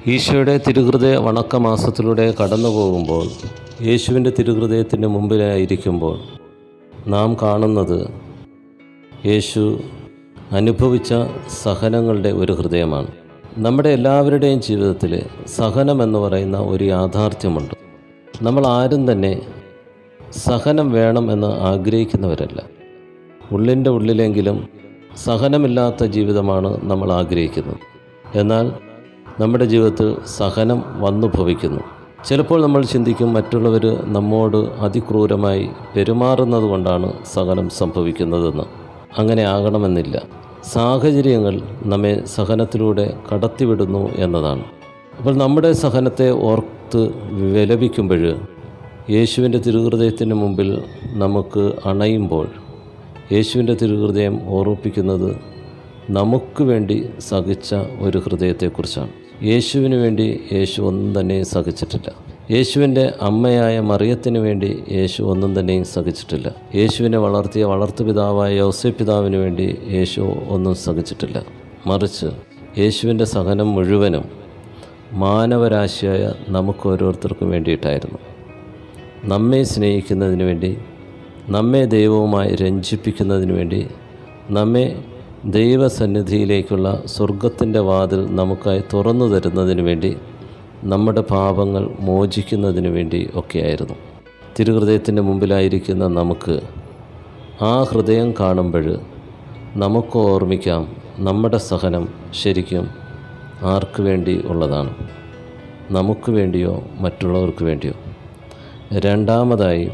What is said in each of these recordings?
ഈശോയുടെ തിരുഹൃദയ വണക്കമാസത്തിലൂടെ കടന്നു പോകുമ്പോൾ, യേശുവിൻ്റെ തിരുഹൃദയത്തിൻ്റെ മുമ്പിലായിരിക്കുമ്പോൾ നാം കാണുന്നത് യേശു അനുഭവിച്ച സഹനങ്ങളുടെ ഒരു ഹൃദയമാണ്. നമ്മുടെ എല്ലാവരുടെയും ജീവിതത്തിൽ സഹനമെന്ന് പറയുന്ന ഒരു യാഥാർത്ഥ്യമുണ്ട്. നമ്മൾ ആരും തന്നെ സഹനം വേണം എന്ന് ആഗ്രഹിക്കുന്നവരല്ല. ഉള്ളിൻ്റെ ഉള്ളിലെങ്കിലും സഹനമില്ലാത്ത ജീവിതമാണ് നമ്മൾ ആഗ്രഹിക്കുന്നത്. എന്നാൽ നമ്മുടെ ജീവിതത്തിൽ സഹനം വന്നു ഭവിക്കുന്നു. ചിലപ്പോൾ നമ്മൾ ചിന്തിക്കും, മറ്റുള്ളവർ നമ്മോട് അതിക്രൂരമായി പെരുമാറുന്നത് കൊണ്ടാണ് സഹനം സംഭവിക്കുന്നതെന്ന്. അങ്ങനെ ആകണമെന്നില്ല. സാഹചര്യങ്ങൾ നമ്മെ സഹനത്തിലൂടെ കടത്തിവിടുന്നു എന്നതാണ്. അപ്പോൾ നമ്മുടെ സഹനത്തെ ഓർത്ത് വിലപിക്കുമ്പോൾ, യേശുവിൻ്റെ തിരുഹൃദയത്തിന് മുമ്പിൽ നമുക്ക് അണയുമ്പോൾ, യേശുവിൻ്റെ തിരുഹൃദയം ഓർമ്മിപ്പിക്കുന്നത് നമുക്ക് വേണ്ടി സഹിച്ച ഒരു ഹൃദയത്തെക്കുറിച്ചാണ്. യേശുവിന് വേണ്ടി യേശു ഒന്നും തന്നെ സഹിച്ചിട്ടില്ല. യേശുവിൻ്റെ അമ്മയായ മറിയത്തിന് വേണ്ടി യേശു ഒന്നും തന്നെയും സഹിച്ചിട്ടില്ല. യേശുവിനെ വളർത്തിയ വളർത്തുപിതാവായ യോസേപ്പ് പിതാവിന് വേണ്ടി യേശു ഒന്നും സഹിച്ചിട്ടില്ല. മറിച്ച് യേശുവിൻ്റെ സഹനം മുഴുവനും മാനവരാശിയായ നമുക്ക് ഓരോരുത്തർക്കും വേണ്ടിയിട്ടായിരുന്നു. നമ്മെ സ്നേഹിക്കുന്നതിന് വേണ്ടി, നമ്മെ ദൈവവുമായി രഞ്ജിപ്പിക്കുന്നതിന് വേണ്ടി, നമ്മെ ദൈവസന്നിധിയിലേക്കുള്ള സ്വർഗത്തിൻ്റെ വാതിൽ നമുക്കായി തുറന്നു തരുന്നതിന് വേണ്ടി, നമ്മുടെ പാപങ്ങൾ മോചിക്കുന്നതിന് വേണ്ടി ഒക്കെയായിരുന്നു. തിരുഹൃദയത്തിൻ്റെ മുമ്പിലായിരിക്കുന്ന നമുക്ക് ആ ഹൃദയം കാണുമ്പോൾ നമുക്ക് ഓർമ്മിക്കാം, നമ്മുടെ സഹനം ശരിക്കും ആർക്ക് വേണ്ടി ഉള്ളതാണ്? നമുക്ക് വേണ്ടിയോ മറ്റുള്ളവർക്ക് വേണ്ടിയോ? രണ്ടാമതായി,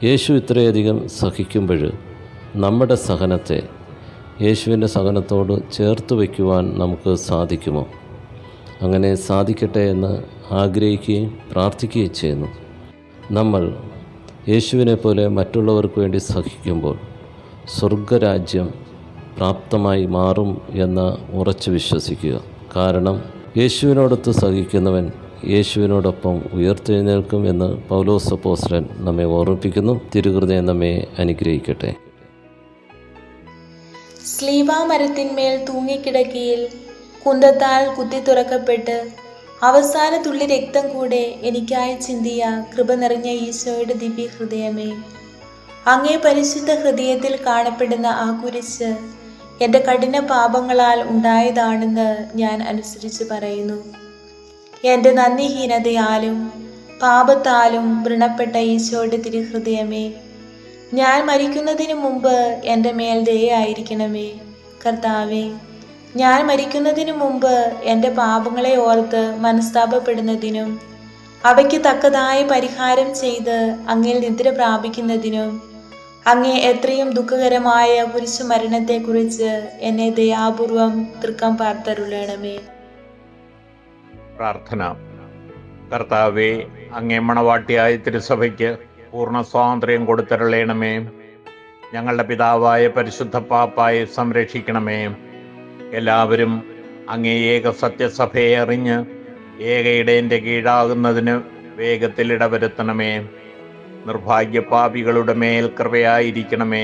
യേശു ഇത്രയധികം സഹിക്കുമ്പോൾ നമ്മുടെ സഹനത്തെ യേശുവിൻ്റെ സഹനത്തോട് ചേർത്ത് വയ്ക്കുവാൻ നമുക്ക് സാധിക്കുമോ? അങ്ങനെ സാധിക്കട്ടെ എന്ന് ആഗ്രഹിക്കുകയും പ്രാർത്ഥിക്കുകയും ചെയ്യുന്നു. നമ്മൾ യേശുവിനെ പോലെ മറ്റുള്ളവർക്ക് വേണ്ടി സഹിക്കുമ്പോൾ സ്വർഗരാജ്യം പ്രാപ്തമായി മാറും എന്ന് ഉറച്ചു വിശ്വസിക്കുക. കാരണം യേശുവിനോടൊത്ത് സഹിക്കുന്നവൻ യേശുവിനോടൊപ്പം ഉയർത്തെഴുന്നേൽക്കും എന്ന് പൗലോസ് അപ്പോസ്തലൻ നമ്മെ ഓർമ്മിപ്പിക്കുന്നു. തിരുഹൃദയം നമ്മെ അനുഗ്രഹിക്കട്ടെ. സ്ലീവാമരത്തിന്മേൽ തൂങ്ങിക്കിടക്കയിൽ കുന്തത്താൽ കുത്തി തുറക്കപ്പെട്ട് അവസാന തുള്ളി രക്തം കൂടെ എനിക്കായി ചിന്തിയ കൃപ നിറഞ്ഞ ഈശോയുടെ ദിവ്യ ഹൃദയമേ, അങ്ങേ പരിശുദ്ധ ഹൃദയത്തിൽ കാണപ്പെടുന്ന ആ കുരിശ് എൻ്റെ കഠിന പാപങ്ങളാൽ ഉണ്ടായതാണെന്ന് ഞാൻ അനുസരിച്ച് പറയുന്നു. എൻ്റെ നന്ദിഹീനതയാലും പാപത്താലും വ്രണപ്പെട്ട ഈശോയുടെ തിരുഹൃദയമേ, ഞാൻ മരിക്കുന്നതിന് മുമ്പ് എൻ്റെ മേൽ ദയയായിരിക്കണമേ. കർത്താവേ, ഞാൻ മരിക്കുന്നതിന് മുമ്പ് എൻ്റെ പാപങ്ങളെ ഓർത്ത് മനസ്താപപ്പെടുന്നതിനും അവയ്ക്ക് തക്കതായ പരിഹാരം ചെയ്ത് അങ്ങിൽ നിദ്ര പ്രാപിക്കുന്നതിനും അങ്ങേ എത്രയും ദുഃഖകരമായ കുരിശു മരണത്തെക്കുറിച്ച് എന്നെ ദയാപൂർവം തൃക്കം പാർത്തരുളണമേ. പ്രാർത്ഥന. കർത്താവേ, അങ്ങേ മണവാട്ടിയായ തിരുസഭയ്ക്ക് പൂർണ്ണ സ്വാതന്ത്ര്യം കൊടുത്തരുളേണമേ. ഞങ്ങളുടെ പിതാവായ പരിശുദ്ധ പാപ്പായെ സംരക്ഷിക്കണമേ. എല്ലാവരും അങ്ങേ ഏക സത്യസഭയെ അറിഞ്ഞ് ഏക ഇടയൻ്റെ കീഴാകുന്നതിന് വേഗത്തിൽ ഇടവരുത്തണമേ. നിർഭാഗ്യപാപികളുടെ മേൽ കൃപയായിരിക്കണമേ.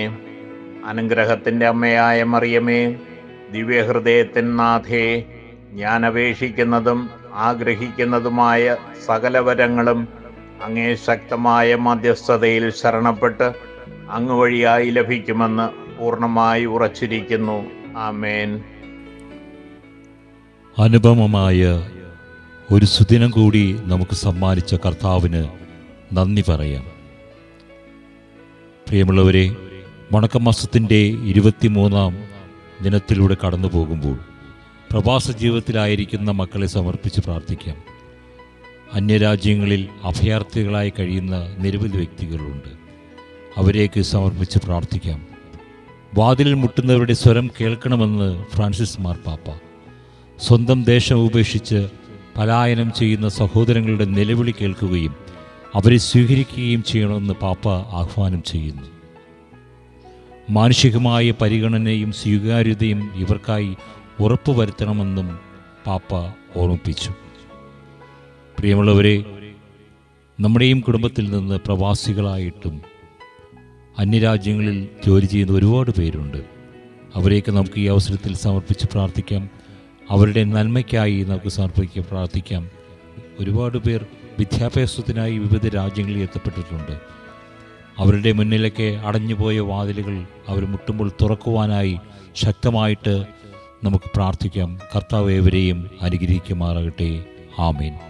അനുഗ്രഹത്തിൻ്റെ അമ്മയായ മറിയമേ, ദിവ്യഹൃദയത്തിൻ നാഥേ, ഞാൻ അപേക്ഷിക്കുന്നതും ആഗ്രഹിക്കുന്നതുമായ സകല വരങ്ങളും അങ്ങേ ശക്തമായ മധ്യസ്ഥതയിൽ ശരണപ്പെട്ട് അങ്ങ് വഴിയായി ലഭിക്കുമെന്ന് പൂർണ്ണമായി ഉറച്ചിരിക്കുന്നു. ആമേൻ. അനുപമമായ ഒരു സുദിനം കൂടി നമുക്ക് സമ്മാനിച്ച കർത്താവിന് നന്ദി പറയാം. പ്രിയമുള്ളവരെ, വണക്കമാസത്തിൻ്റെ 23-ാം ദിനത്തിലൂടെ കടന്നു പോകുമ്പോൾ പ്രവാസ ജീവിതത്തിലായിരിക്കുന്ന മക്കളെ സമർപ്പിച്ച് പ്രാർത്ഥിക്കാം. അന്യരാജ്യങ്ങളിൽ അഭയാർത്ഥികളായി കഴിയുന്ന നിരവധി വ്യക്തികളുണ്ട്. അവരേക്ക് സമർപ്പിച്ച് പ്രാർത്ഥിക്കാം. വാതിലിൽ മുട്ടുന്നവരുടെ സ്വരം കേൾക്കണമെന്ന് ഫ്രാൻസിസ് മാർപ്പാപ്പ. സ്വന്തം ദേശം ഉപേക്ഷിച്ച് പലായനം ചെയ്യുന്ന സഹോദരങ്ങളുടെ നിലവിളി കേൾക്കുകയും അവരെ സ്വീകരിക്കുകയും ചെയ്യണമെന്ന് പാപ്പ ആഹ്വാനം ചെയ്യുന്നു. മാനുഷികമായ പരിഗണനയും സ്വീകാര്യതയും ഇവർക്കായി ഉറപ്പുവരുത്തണമെന്നും പാപ്പ ഓർമ്മിപ്പിച്ചു. പ്രിയമുള്ളവരെ, നമ്മുടെയും കുടുംബത്തിൽ നിന്ന് പ്രവാസികളായിട്ടും അന്യരാജ്യങ്ങളിൽ ജോലി ചെയ്യുന്ന ഒരുപാട് പേരുണ്ട്. അവരെയൊക്കെ നമുക്ക് ഈ അവസരത്തിൽ സമർപ്പിച്ച് പ്രാർത്ഥിക്കാം. അവരുടെ നന്മയ്ക്കായി നമുക്ക് സമർപ്പിക്കുക, പ്രാർത്ഥിക്കാം. ഒരുപാട് പേർ വിദ്യാഭ്യാസത്തിനായി വിവിധ രാജ്യങ്ങളിൽ എത്തപ്പെട്ടിട്ടുണ്ട്. അവരുടെ മുന്നിലൊക്കെ അടഞ്ഞുപോയ വാതിലുകൾ അവർ മുട്ടുമ്പോൾ തുറക്കുവാനായി ശക്തമായിട്ട് നമുക്ക് പ്രാർത്ഥിക്കാം. കർത്താവ് ഏവരെയും അനുഗ്രഹിക്കുമാറാകട്ടെ. ആമേൻ.